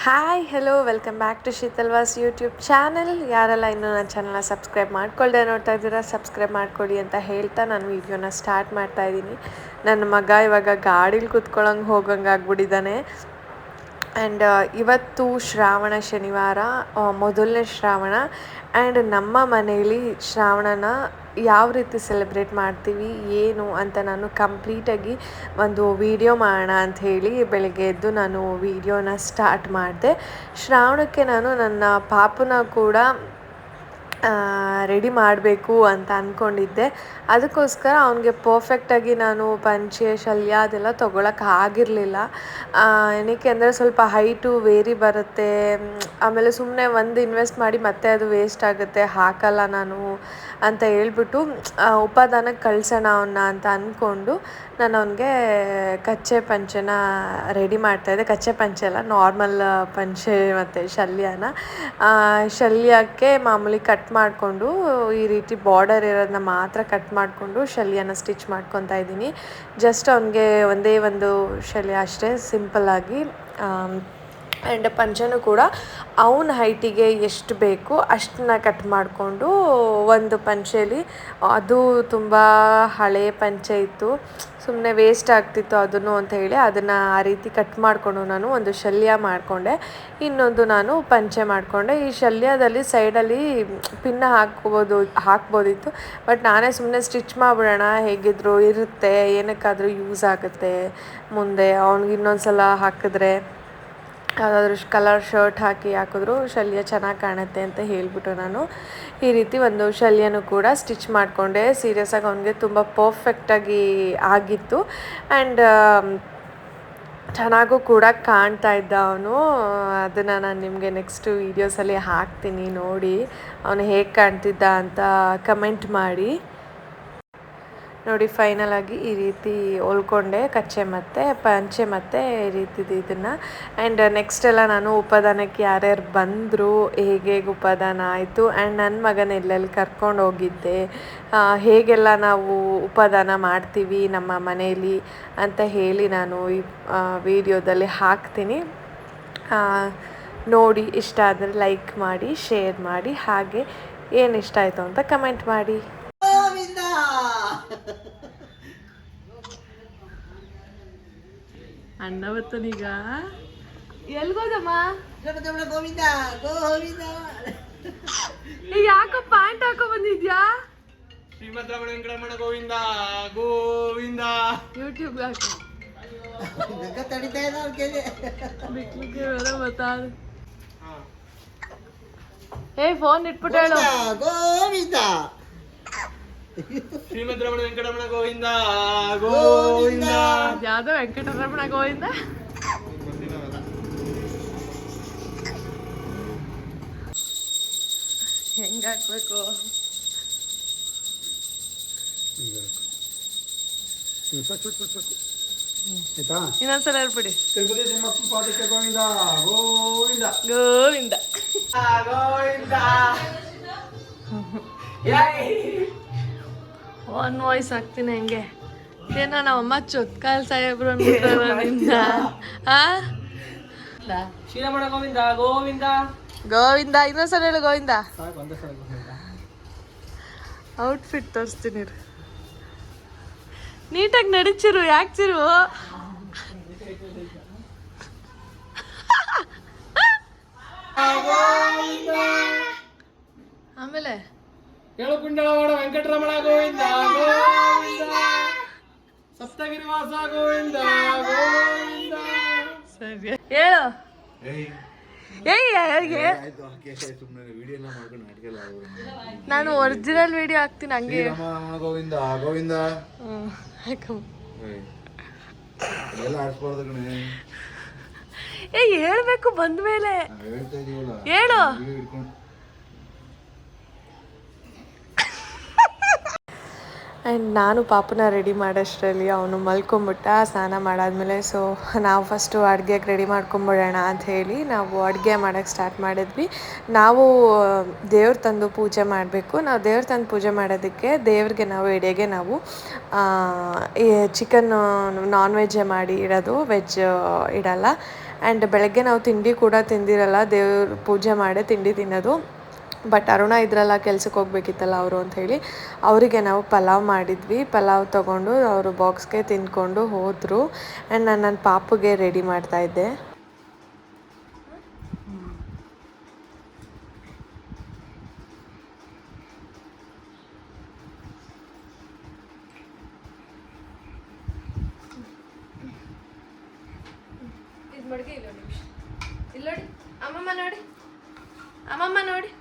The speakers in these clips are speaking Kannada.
Hi hello welcome back to Sheetalvas YouTube channel. ಯಾರೆಲ್ಲ ಇನ್ನೂ ನನ್ನ ಚಾನಲ್ನ ಸಬ್ಸ್ಕ್ರೈಬ್ ಮಾಡ್ಕೊಳ್ದೆ ನೋಡ್ತಾ ಇದ್ದೀರಾ, ಸಬ್ಸ್ಕ್ರೈಬ್ ಮಾಡ್ಕೊಳ್ಳಿ ಅಂತ ಹೇಳ್ತಾ ನಾನು ವೀಡಿಯೋನ ಸ್ಟಾರ್ಟ್ ಮಾಡ್ತಾಯಿದ್ದೀನಿ. ನನ್ನ ಮಗ ಇವಾಗ ಗಾಡೀಲಿ ಕೂತ್ಕೊಳ್ಳೋಂಗೆ ಹೋಗಂಗೆ ಆಗ್ಬಿಟ್ಟಿದ್ದಾನೆ. ಆ್ಯಂಡ್ ಇವತ್ತು ಶ್ರಾವಣ ಶನಿವಾರ, ಮೊದಲನೇ ಶ್ರಾವಣ. ಆ್ಯಂಡ್ ನಮ್ಮ ಮನೆಯಲ್ಲಿ ಶ್ರಾವಣನ ಯಾವ ರೀತಿ ಸೆಲೆಬ್ರೇಟ್ ಮಾಡ್ತೀವಿ ಏನು ಅಂತ ನಾನು ಕಂಪ್ಲೀಟಾಗಿ ಒಂದು ವಿಡಿಯೋ ಮಾಡೋಣ ಅಂಥೇಳಿ ಬೆಳಗ್ಗೆ ಎದ್ದು ನಾನು ವಿಡಿಯೋನ ಸ್ಟಾರ್ಟ್ ಮಾಡಿದೆ. ಶ್ರಾವಣಕ್ಕೆ ನಾನು ನನ್ನ ಪಾಪನ ಕೂಡ ರೆಡಿ ಮಾಡಬೇಕು ಅಂತ ಅಂದ್ಕೊಂಡಿದ್ದೆ. ಅದಕ್ಕೋಸ್ಕರ ಅವನಿಗೆ ಪರ್ಫೆಕ್ಟಾಗಿ ನಾನು ಪಂಚೆ ಶಲ್ಯ ಅದೆಲ್ಲ ತೊಗೊಳಕ್ಕೆ ಆಗಿರಲಿಲ್ಲ. ಏನಕ್ಕೆ ಅಂದರೆ ಸ್ವಲ್ಪ ಹೈಟು ವೇರಿ ಬರುತ್ತೆ, ಆಮೇಲೆ ಸುಮ್ಮನೆ ಒಂದು ಇನ್ವೆಸ್ಟ್ ಮಾಡಿ ಮತ್ತೆ ಅದು ವೇಸ್ಟ್ ಆಗುತ್ತೆ, ಹಾಕಲ್ಲ ನಾನು ಅಂತ ಹೇಳ್ಬಿಟ್ಟು ಉಪಾದಾನಕ್ಕೆ ಕಳ್ಸೋಣ ಅವನ್ನ ಅಂತ ಅಂದ್ಕೊಂಡು ನಾನು ಅವನಿಗೆ ಕಚ್ಚೆ ಪಂಚೆನ ರೆಡಿ ಮಾಡ್ತಾಯಿದ್ದೆ. ಕಚ್ಚೆ ಪಂಚೆ ಅಲ್ಲ, ನಾರ್ಮಲ್ ಪಂಚೆ ಮತ್ತು ಶಲ್ಯಕ್ಕೆ ಮಾಮೂಲಿ ಕಟ್ ಮಾಡಿಕೊಂಡು ಈ ರೀತಿ ಬಾರ್ಡರ್ ಇರೋದನ್ನ ಮಾತ್ರ ಕಟ್ ಮಾಡಿಕೊಂಡು ಶಲ್ಯನ ಸ್ಟಿಚ್ ಮಾಡ್ಕೊತಾ ಇದ್ದೀನಿ. ಜಸ್ಟ್ ಅವನಿಗೆ ಒಂದೇ ಒಂದು ಶಲ್ಯ ಅಷ್ಟೇ, ಸಿಂಪಲ್ಲಾಗಿ. ಆ್ಯಂಡ್ ಪಂಚೆನೂ ಕೂಡ ಅವನ ಹೈಟಿಗೆ ಎಷ್ಟು ಬೇಕು ಅಷ್ಟನ್ನ ಕಟ್ ಮಾಡಿಕೊಂಡು, ಒಂದು ಪಂಚೆಯಲ್ಲಿ ಅದು ತುಂಬ ಹಳೆ ಪಂಚೆ ಇತ್ತು, ಸುಮ್ಮನೆ ವೇಸ್ಟ್ ಆಗ್ತಿತ್ತು ಅದನ್ನು ಅಂತ ಹೇಳಿ ಅದನ್ನು ಆ ರೀತಿ ಕಟ್ ಮಾಡಿಕೊಂಡು ನಾನು ಒಂದು ಶಲ್ಯ ಮಾಡಿಕೊಂಡೆ. ಇನ್ನೊಂದು ನಾನು ಪಂಚೆ ಮಾಡಿಕೊಂಡೆ. ಈ ಶಲ್ಯದಲ್ಲಿ ಸೈಡಲ್ಲಿ ಪಿನ್ನ ಹಾಕ್ಬೋದಿತ್ತು, ಬಟ್ ನಾನೇ ಸುಮ್ಮನೆ ಸ್ಟಿಚ್ ಮಾಡಿಬಿಡೋಣ, ಹೇಗಿದ್ರು ಇರುತ್ತೆ, ಏನಕ್ಕಾದರೂ ಯೂಸ್ ಆಗುತ್ತೆ ಮುಂದೆ ಅವ್ನಿಗೆ ಇನ್ನೊಂದು ಸಲ ಹಾಕಿದ್ರೆ, ಯಾವುದಾದ್ರೂ ಕಲರ್ ಶರ್ಟ್ ಹಾಕಿದ್ರು ಶಲ್ಯ ಚೆನ್ನಾಗಿ ಕಾಣುತ್ತೆ ಅಂತ ಹೇಳಿಬಿಟ್ಟು ನಾನು ಈ ರೀತಿ ಒಂದು ಶಲ್ಯನೂ ಕೂಡ ಸ್ಟಿಚ್ ಮಾಡಿಕೊಂಡೆ. ಸೀರಿಯಸ್ಸಾಗಿ ಅವನಿಗೆ ತುಂಬ ಪರ್ಫೆಕ್ಟಾಗಿ ಆಗಿತ್ತು. ಆ್ಯಂಡ್ ಚೆನ್ನಾಗೂ ಕೂಡ ಕಾಣ್ತಾ ಇದ್ದ ಅವನು. ಅದನ್ನು ನಾನು ನಿಮಗೆ ನೆಕ್ಸ್ಟ್ ವೀಡಿಯೋಸಲ್ಲಿ ಹಾಕ್ತೀನಿ, ನೋಡಿ ಅವನು ಹೇಗೆ ಕಾಣ್ತಿದ್ದ ಅಂತ ಕಮೆಂಟ್ ಮಾಡಿ. ನೋಡಿ, ಫೈನಲಾಗಿ ಈ ರೀತಿ ಹೊಲ್ಕೊಂಡೆ ಕಚ್ಚೆ ಮತ್ತು ಪಂಚೆ ಮತ್ತು ಈ ರೀತಿದು ಇದನ್ನು. ಆ್ಯಂಡ್ ನೆಕ್ಸ್ಟೆಲ್ಲ ನಾನು ಉಪಾದಾನಕ್ಕೆ ಯಾರ್ಯಾರು ಬಂದರು, ಹೇಗೆ ಉಪಾದಾನ ಆಯಿತು, ಆ್ಯಂಡ್ ನನ್ನ ಮಗನ ಎಲ್ಲೆಲ್ಲಿ ಕರ್ಕೊಂಡು ಹೋಗಿದ್ದೆ, ಹೇಗೆಲ್ಲ ನಾವು ಉಪಾದಾನ ಮಾಡ್ತೀವಿ ನಮ್ಮ ಮನೆಯಲ್ಲಿ ಅಂತ ಹೇಳಿ ನಾನು ಈ ವಿಡಿಯೋದಲ್ಲಿ ಹಾಕ್ತೀನಿ. ನೋಡಿ, ಇಷ್ಟ ಆದರೆ ಲೈಕ್ ಮಾಡಿ, ಶೇರ್ ಮಾಡಿ, ಹಾಗೆ ಏನು ಇಷ್ಟ ಆಯಿತು ಅಂತ ಕಮೆಂಟ್ ಮಾಡಿ. ಅಣ್ಣ ಬತ್ತನೀಗ ಎಲ್ಗೋದಮ್ಮ? ಗೋವಿಂದ ಗೋವಿಂದ. ಈಗ ಯಾಕೋ ಪ್ಯಾಂಟ್ ಹಾಕೋ ಬಂದಿದ್ಯಾ? ಶ್ರೀಮದ್ ರಮಣ ವೆಂಕಟರಮಣ ಗೋವಿಂದ ಗೋವಿಂದ. ಯೂಟ್ಯೂಬ್ ಹಾಕೋ. ತಡಿತಾ ಇದ್ದಾರೆ ಫೋನ್ ಇಟ್ಬಿಟ್ಟು ಹೇಳು ಗೋವಿಂದ. ಶ್ರೀಮದ್ ರಮಣ ವೆಂಕಟರಮಣ ಗೋವಿಂದ ಗೋವಿಂದ. ಯಾವ್ದೋ ವೆಂಕಟರಮಣ ಗೋವಿಂದ. ಹೆಂಗ ಹಾಕ್ಬೇಕು? ಇನ್ನೊಂದ್ಸಲ ಹೇಳ್ಬಿಡಿ. ತಿರುಪತಿ ತಿಮ್ಮಪ್ಪ ಪಾದಕ್ಕೆ ಗೋವಿಂದ ಗೋವಿಂದ ಗೋವಿಂದ ಗೋವಿಂದ. ಒನ್ ವಾಯ್ಸ್ ಹಾಕ್ತೀನಿ ಹಂಗೆ. ಏನೋ ನಮ್ಮಮ್ಮ ಚೊತ್ಕಾಲ್ ಸಾಹೇಬ್ರು ನಿಂದ. ಶ್ರೀರಮಣ ಗೋವಿಂದ ಗೋವಿಂದ ಗೋವಿಂದ. ಇನ್ನೊಂದ್ಸಲ ಹೇಳು ಗೋವಿಂದ. ಔಟ್ಫಿಟ್ ತೋರಿಸ್ತೀನಿ, ನೀಟಾಗಿ ನಡಿಚಿರು, ಯಾಕೆ ಚಿರು? ಆಮೇಲೆ ಹೇಳು ಕುಂಡಳವಾಡ ವೆಂಕಟರಮಣ ಗೋವಿಂದ ಗೋವಿಂದ. ಸಪ್ತಗಿರಿವಾಸ ಗೋವಿಂದ ಗೋವಿಂದ. ಸರಿ ಹೇಳು. ನಾನು ಒರಿಜಿನಲ್ ವಿಡಿಯೋ ಹಾಕ್ತೀನಿ ಹಂಗೆ. ಗೋವಿಂದ ಗೋವಿಂದ. ಹೇಳ್ಬೇಕು ಬಂದ್ಮೇಲೆ ಹೇಳು. ಆ್ಯಂಡ್ ನಾನು ಪಾಪನ ರೆಡಿ ಮಾಡೋಷ್ಟರಲ್ಲಿ ಅವನು ಮಲ್ಕೊಂಬಿಟ್ಟ. ಸ್ನಾನ ಮಾಡಾದ್ಮೇಲೆ ಸೊ ನಾವು ಫಸ್ಟು ಅಡುಗೆಗೆ ರೆಡಿ ಮಾಡ್ಕೊಂಬಿಡೋಣ ಅಂತ ಹೇಳಿ ನಾವು ಅಡುಗೆ ಮಾಡೋಕ್ಕೆ ಸ್ಟಾರ್ಟ್ ಮಾಡಿದ್ವಿ. ನಾವು ದೇವ್ರ ತಂದು ಪೂಜೆ ಮಾಡಬೇಕು. ನಾವು ದೇವ್ರ ತಂದು ಪೂಜೆ ಮಾಡೋದಕ್ಕೆ ದೇವ್ರಿಗೆ ನಾವು ಎಡೆಗೆ ನಾವು ಚಿಕನ್ ನಾನ್ ವೆಜ್ಜೇ ಮಾಡಿ ಇಡೋದು, ವೆಜ್ ಇಡಲ್ಲ. ಆ್ಯಂಡ್ ಬೆಳಗ್ಗೆ ನಾವು ತಿಂಡಿ ಕೂಡ ತಿಂದಿರಲ್ಲ, ದೇವ್ರ ಪೂಜೆ ಮಾಡೇ ತಿಂಡಿ ತಿನ್ನೋದು. ಬಟ್ ಅರುಣ ಇದ್ರಲ್ಲ ಕೆಲ್ಸಕ್ಕೆ ಹೋಗ್ಬೇಕಿತ್ತಲ್ಲ ಅವರು ಅಂಥೇಳಿ ಅವರಿಗೆ ನಾವು ಪಲಾವ್ ಮಾಡಿದ್ವಿ. ಪಲಾವ್ ತೊಗೊಂಡು ಅವರು ಬಾಕ್ಸ್ಗೆ ತಿಂದ್ಕೊಂಡು ಹೋದರು. ಆ್ಯಂಡ್ ನಾನು ನನ್ನ ಪಾಪುಗೆ ರೆಡಿ ಮಾಡ್ತಾಯಿದ್ದೆ. ಇದು ಮಡ್ಗೆ ಇಲ್ಲ ನಿಮಿಷ ಇಲ್ಲ ನೋಡಿ, ಅಮ್ಮಮ್ಮ ನೋಡಿ, ಅಮ್ಮಮ್ಮ ನೋಡಿ.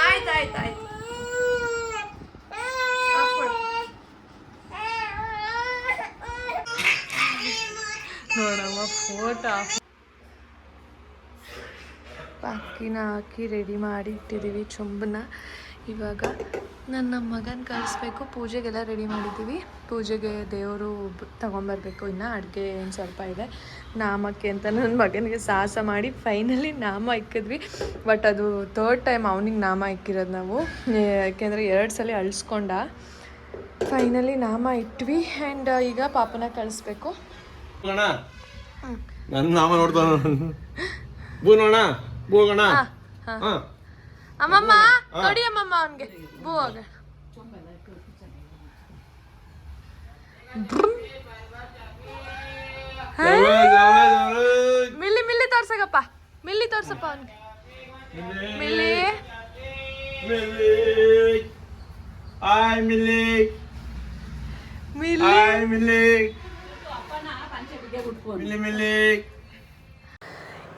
ಆಯ್ತು ಆಯ್ತು ಆಯ್ತು ನೋಡಮ್ಮ ಫೋಟೋ ಅಕ್ಕಿನ ಹಾಕಿ ರೆಡಿ ಮಾಡಿ ಇಟ್ಟಿದ್ದೀವಿ ಚೊಂಬನ್ನ. ಇವಾಗ ನನ್ನ ಮಗನ ಕಳಿಸ್ಬೇಕು. ಪೂಜೆಗೆಲ್ಲ ರೆಡಿ ಮಾಡಿದ್ದೀವಿ. ಪೂಜೆಗೆ ದೇವರು ತೊಗೊಂಬರ್ಬೇಕು. ಇನ್ನು ಅಡುಗೆ ಏನು ಸ್ವಲ್ಪ ಇದೆ ನಾಮಕ್ಕೆ ಅಂತ ನನ್ನ ಮಗನಿಗೆ ಸಾಹಸ ಮಾಡಿ ಫೈನಲಿ ನಾಮ ಇಕ್ಕಿದ್ವಿ. ಬಟ್ ಅದು 3rd ಟೈಮ್ ಅವನಿಗೆ ನಾಮ ಇಕ್ಕಿರೋದು ನಾವು, ಯಾಕೆಂದರೆ 2 ಸಲ ಅಳಿಸ್ಕೊಂಡ. ಫೈನಲಿ ನಾಮ ಇಟ್ವಿ. ಆ್ಯಂಡ್ ಈಗ ಪಾಪನ ಕಳಿಸ್ಬೇಕು. ನನ್ನ ನಾಮ ನೋಡ್ತಾ ಬೂನೋಣ ಬೂಗೋಣ. ಅಮ್ಮಮ್ಮ ನೋಡಿ, ಅಮ್ಮಮ್ಮ ಅವನಿಗೆ ಬೂವಾಗ ಮಿಲ್ಲಿ ಮಿಲ್ಲಿ ತೋರ್ಸಕಪ್ಪ, ಮಿಲ್ಲಿ ತೋರ್ಸಪ್ಪ ಅವನಿಗೆ. ಮಿಲ್ಲಿ ಆಯ್ ಮಿಲ್ಲಿ ಮಿಲ್ಲಿ ಆಯ್ ಮಿಲ್ಲಿ ಮಿಲ್ಲಿ ಮಿಲ್ಲಿ.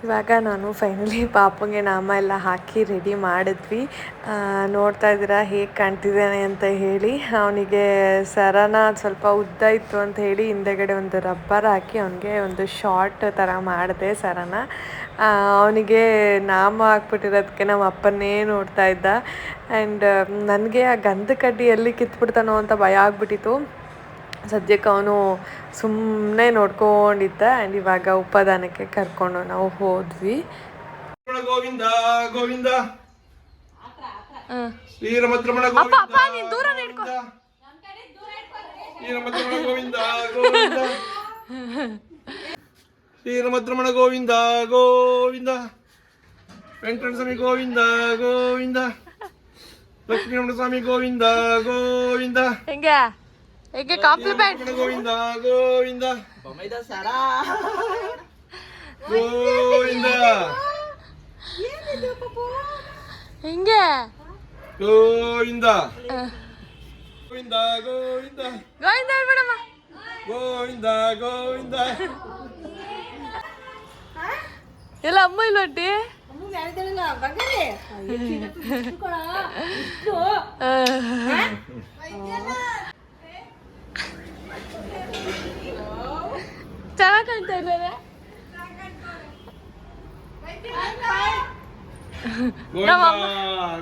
ಇವಾಗ ನಾನು ಫೈನಲಿ ಪಾಪಂಗೆ ನಾಮ ಎಲ್ಲ ಹಾಕಿ ರೆಡಿ ಮಾಡಿದ್ವಿ. ನೋಡ್ತಾ ಇದ್ದೀರಾ ಹೇಗೆ ಕಾಣ್ತಿದ್ದಾನೆ ಅಂತ ಹೇಳಿ. ಅವನಿಗೆ ಸರನ ಸ್ವಲ್ಪ ಉದ್ದ ಇತ್ತು ಅಂತ ಹೇಳಿ ಹಿಂದೆಗಡೆ ಒಂದು ರಬ್ಬರ್ ಹಾಕಿ ಅವನಿಗೆ ಒಂದು ಶಾರ್ಟ್ ಥರ ಮಾಡಿದೆ ಸರನ. ಅವನಿಗೆ ನಾಮ ಹಾಕ್ಬಿಟ್ಟಿರೋದಕ್ಕೆ ನಮ್ಮ ಅಪ್ಪನ್ನೇ ನೋಡ್ತಾ ಇದ್ದ. ಆ್ಯಂಡ್ ನನಗೆ ಆ ಗಂಧ ಕಡ್ಡಿ ಎಲ್ಲಿ ಕಿತ್ಬಿಡ್ತಾನೋ ಅಂತ ಭಯ ಆಗ್ಬಿಟ್ಟಿತ್ತು. ಸದ್ಯಕ್ಕೆ ಅವನು ಸುಮ್ಮನೆ ನೋಡ್ಕೊಂಡಿದ್ದ. ಆ್ಯಂಡ್ ಇವಾಗ ಉಪದಾನಕ್ಕೆ ಕರ್ಕೊಂಡು ನಾವು ಹೋದ್ವಿ. ಗೋವಿಂದ ಗೋವಿಂದ ಶ್ರೀರಮದ್ರಮಣ ಗೋವಿಂದ ಗೋವಿಂದ ಶ್ರೀರಮದ್ರಮಣ ಗೋವಿಂದ ಗೋವಿಂದ ವೆಂಕಟರಮಣ ಸ್ವಾಮಿ ಗೋವಿಂದ ಗೋವಿಂದ ಲಕ್ಷ್ಮೀರಮಣ ಸ್ವಾಮಿ ಗೋವಿಂದ ಗೋವಿಂದ. ಹೇಗೆ ಕಾಂಪ್ಲಿಮೆಂಟ್. ಗೋವಿಂದ ಗೋವಿಂದ ಗೋವಿಂದ ಹಿಂಗೆ ಗೋವಿಂದ ಗೋವಿಂದ ಗೋವಿಂದ ಗೋವಿಂದ ಹೇಳ್ಬಿಡಮ್ಮ. ಗೋವಿಂದ ಗೋವಿಂದ. ಎಲ್ಲ ಅಮ್ಮ ಇಲ್ಲೊಟ್ಟಿ ಚೆನ್ನಾಗಿ ಕಾಣ್ತಾ ಇದ್ದಾರೆ.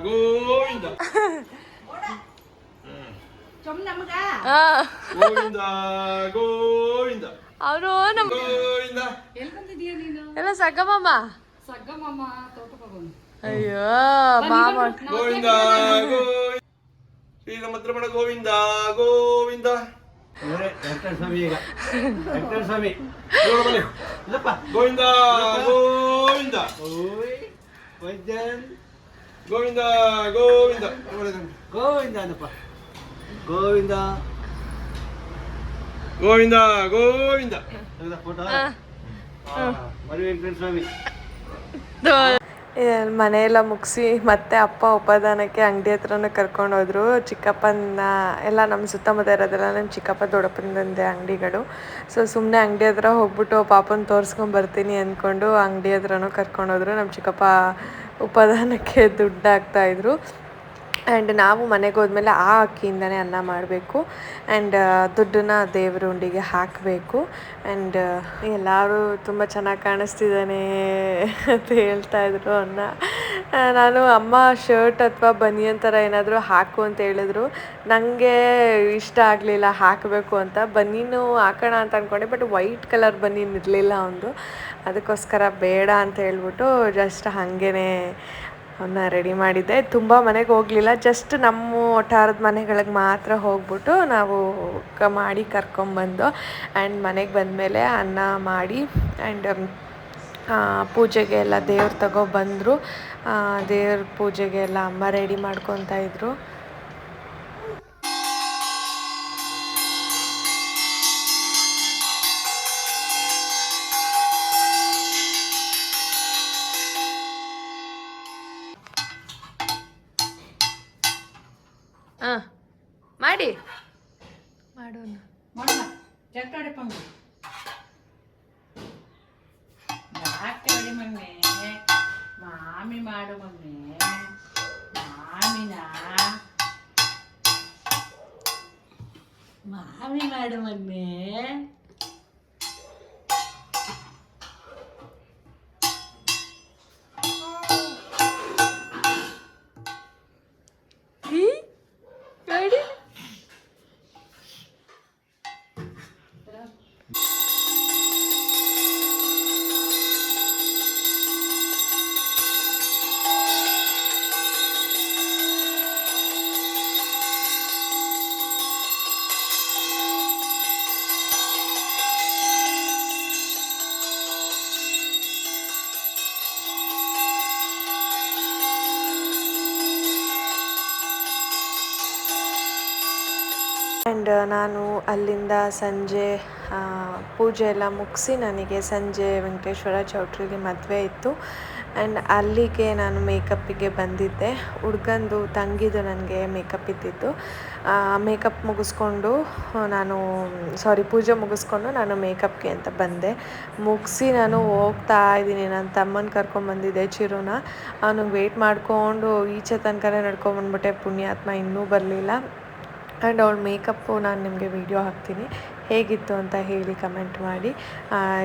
ಗೋವಿಂದ ಗೋವಿಂದ ಗೋವಿಂದ. ಅವರು ನಮ್ಮ ಗೋವಿಂದ ಎಲ್ಲ ಸಗ್ಗಮ್ಮ. ಅಯ್ಯೋ ಮಾಮ. ಗೋವಿಂದ ಗೋವಿಂದ ಶ್ರೀರಮದ್ರಮಣ ಗೋವಿಂದ ಗೋವಿಂದ. ಸ್ವಾಮಿ ಈಗ ಸ್ವಾಮಿ ಗೋವಿಂದ ಗೋವಿಂದ ಗೋವಿಂದ ಗೋವಿಂದ ಗೋವಿಂದ ಅನ್ನಪ್ಪ ಗೋವಿಂದ ಗೋವಿಂದ ಗೋವಿಂದ. ಫೋಟೋ ಮರಿ ವೆಂಕಟೇಶ್ವರ ಸ್ವಾಮಿ. ಮನೆಯೆಲ್ಲ ಮುಗಿಸಿ ಮತ್ತೆ ಅಪ್ಪ ಉಪದಾನಕ್ಕೆ ಅಂಗಡಿ ಹತ್ರನೂ ಕರ್ಕೊಂಡೋದ್ರು. ಚಿಕ್ಕಪ್ಪನ ಎಲ್ಲ ನಮ್ಮ ಸುತ್ತಮುತ್ತ ಇರೋದೆಲ್ಲ ನಮ್ಮ ಚಿಕ್ಕಪ್ಪ ದೊಡ್ಡಪ್ಪನದಂದೆ ಅಂಗಡಿಗಳು. ಸೊ ಸುಮ್ಮನೆ ಅಂಗಡಿ ಹತ್ರ ಹೋಗ್ಬಿಟ್ಟು ಪಾಪನ ತೋರಿಸ್ಕೊಂಬರ್ತೀನಿ ಅಂದ್ಕೊಂಡು ಅಂಗಡಿ ಹತ್ರನೂ ಕರ್ಕೊಂಡೋದ್ರು. ನಮ್ಮ ಚಿಕ್ಕಪ್ಪ ಉಪದಾನಕ್ಕೆ ದುಡ್ಡು ಹಾಕ್ತಾಯಿದ್ರು. ಆ್ಯಂಡ್ ನಾವು ಮನೆಗೆ ಹೋದ್ಮೇಲೆ ಆ ಅಕ್ಕಿಯಿಂದನೇ ಅನ್ನ ಮಾಡಬೇಕು. ಆ್ಯಂಡ್ ದುಡ್ಡನ್ನ ದೇವ್ರ ಉಂಡಿಗೆ ಹಾಕಬೇಕು. ಆ್ಯಂಡ್ ಎಲ್ಲರೂ ತುಂಬ ಚೆನ್ನಾಗಿ ಕಾಣಿಸ್ತಿದ್ದಾನೆ ಅಂತ ಹೇಳ್ತಾಯಿದ್ರು ಅನ್ನ. ನಾನು ಅಮ್ಮ ಶರ್ಟ್ ಅಥವಾ ಬನಿಯನ್ ಥರ ಏನಾದರೂ ಹಾಕು ಅಂತ ಹೇಳಿದ್ರು. ನನಗೆ ಇಷ್ಟ ಆಗಲಿಲ್ಲ ಹಾಕಬೇಕು ಅಂತ. ಬನೀನು ಹಾಕೋಣ ಅಂತ ಅಂದ್ಕೊಂಡೆ, ಬಟ್ ವೈಟ್ ಕಲರ್ ಬನೀನ್ ಇರಲಿಲ್ಲ ಅವನದು. ಅದಕ್ಕೋಸ್ಕರ ಬೇಡ ಅಂತ ಹೇಳ್ಬಿಟ್ಟು ಜಸ್ಟ್ ಹಾಗೇ ಅವನ್ನ ರೆಡಿ ಮಾಡಿದ್ದೆ. ತುಂಬ ಮನೆಗೆ ಹೋಗಲಿಲ್ಲ, ಜಸ್ಟ್ ನಮ್ಮ ಒಟ್ಟಾರದ ಮನೆಗಳಿಗೆ ಮಾತ್ರ ಹೋಗ್ಬಿಟ್ಟು ನಾವು ಮಾಡಿ ಕರ್ಕೊಂಬಂದು. ಆ್ಯಂಡ್ ಮನೆಗೆ ಬಂದಮೇಲೆ ಅನ್ನ ಮಾಡಿ ಆ್ಯಂಡ್ ಪೂಜೆಗೆ ಎಲ್ಲ ದೇವ್ರು ತಗೊಬಂದರು. ದೇವ್ರ ಪೂಜೆಗೆ ಎಲ್ಲ ಅಮ್ಮ ರೆಡಿ ಮಾಡ್ಕೊತಾ ಇದ್ರು. ಮಾಡಿ ಮಾಡೋಣ. ಚಟ್ಟಾಡಿ ಪಂಗು ಹಾಕ್ತೇವೆ ಮಮ್ಮಿ. ಮಾಮಿ ಮಾಡು ಮಮ್ಮಿ. ಮಾಮಿ ಮಾಡು ಮಮ್ಮಿ. ರೆಡಿ. ಆ್ಯಂಡ್ ನಾನು ಅಲ್ಲಿಂದ ಸಂಜೆ ಪೂಜೆ ಎಲ್ಲ ಮುಗಿಸಿ ನನಗೆ ಸಂಜೆ ವೆಂಕಟೇಶ್ವರ ಚೌಟ್ರಿಲಿ ಮದುವೆ ಇತ್ತು. ಆ್ಯಂಡ್ ಅಲ್ಲಿಗೆ ನಾನು ಮೇಕಪ್ಪಿಗೆ ಬಂದಿದ್ದೆ. ಹುಡ್ಗಂದು ತಂಗಿದು ನನಗೆ ಮೇಕಪ್ ಇದ್ದಿದ್ದು. ಮೇಕಪ್ ಮುಗಿಸ್ಕೊಂಡು ಪೂಜೆ ಮುಗಿಸ್ಕೊಂಡು ನಾನು ಮೇಕಪ್ಗೆ ಅಂತ ಬಂದೆ. ಮುಗಿಸಿ ನಾನು ಹೋಗ್ತಾ ಇದ್ದೀನಿ. ನನ್ನ ತಮ್ಮನ ಕರ್ಕೊಂಬಂದಿದ್ದೆ ಚಿರುನ. ಅವನಿಗೆ ವೆಯ್ಟ್ ಮಾಡಿಕೊಂಡು ಈಚೆ ತನಕನೇ ನಡ್ಕೊಂಬಂದ್ಬಿಟ್ಟೆ. ಪುಣ್ಯಾತ್ಮ ಇನ್ನೂ ಬರಲಿಲ್ಲ. ಆ್ಯಂಡ್ ಅವಳ ಮೇಕಪ್ಪು ನಾನು ನಿಮಗೆ ವಿಡಿಯೋ ಹಾಕ್ತೀನಿ, ಹೇಗಿತ್ತು ಅಂತ ಹೇಳಿ ಕಮೆಂಟ್ ಮಾಡಿ.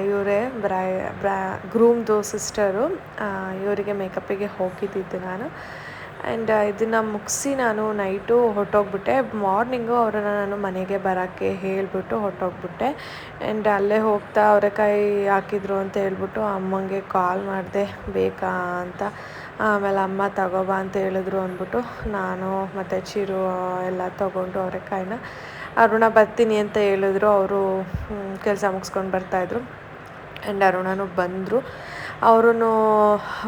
ಇವರೇ ಗ್ರೂಮ್ದು ಸಿಸ್ಟರು. ಇವರಿಗೆ ಮೇಕಪ್ಪಿಗೆ ಹೋಗಿದ್ದಿದ್ದು ನಾನು. ಆ್ಯಂಡ್ ಇದನ್ನು ಮುಗಿಸಿ ನಾನು ನೈಟು ಹೊರಟೋಗ್ಬಿಟ್ಟೆ. ಮಾರ್ನಿಂಗು ಅವರನ್ನು ನಾನು ಮನೆಗೆ ಬರೋಕ್ಕೆ ಹೇಳಿಬಿಟ್ಟು ಹೊರಟೋಗ್ಬಿಟ್ಟೆ. ಆ್ಯಂಡ್ ಅಲ್ಲೇ ಹೋಗ್ತಾ ಅವರೆಕಾಯಿ ಹಾಕಿದ್ರು ಅಂತ ಹೇಳ್ಬಿಟ್ಟು ಅಮ್ಮಂಗೆ ಕಾಲ್ ಮಾಡಿದೆ ಬೇಕಾ ಅಂತ. ಆಮೇಲೆ ಅಮ್ಮ ತಗೋಬಾ ಅಂತ ಹೇಳಿದ್ರು ಅಂದ್ಬಿಟ್ಟು ನಾನು ಮತ್ತು ಚಿರು ಎಲ್ಲ ತೊಗೊಂಡು ಅವರೆಕಾಯಿನ. ಅರುಣ ಬರ್ತೀನಿ ಅಂತ ಹೇಳಿದ್ರು. ಅವರು ಕೆಲಸ ಮುಗಿಸ್ಕೊಂಡು ಬರ್ತಾಯಿದ್ರು. ಆ್ಯಂಡ್ ಅರುಣನೂ ಬಂದರು. ಅವರೂ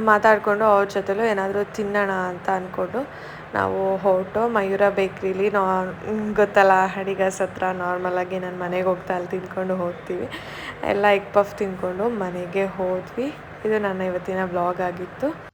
ಮಾತಾಡಿಕೊಂಡು ಅವ್ರ ಜೊತೆಲೂ ಏನಾದರೂ ತಿನ್ನೋಣ ಅಂತ ಅಂದ್ಕೊಂಡು ನಾವು ಹೊರಟು ಮಯೂರ ಬೇಕ್ರಿಲಿ ಗೊತ್ತಲ್ಲ ಅಡಿಗಾಸ್ ಹತ್ರ ನಾರ್ಮಲಾಗಿ ನಾನು ಮನೆಗೆ ಹೋಗ್ತಾ ಅಲ್ಲಿ ತಿಂದ್ಕೊಂಡು ಹೋಗ್ತೀವಿ. ಎಲ್ಲ ಎಗ್ ಪಫ್ ತಿಂದ್ಕೊಂಡು ಮನೆಗೆ ಹೋದ್ವಿ. ಇದು ನನ್ನ ಇವತ್ತಿನ ಬ್ಲಾಗ್ ಆಗಿತ್ತು.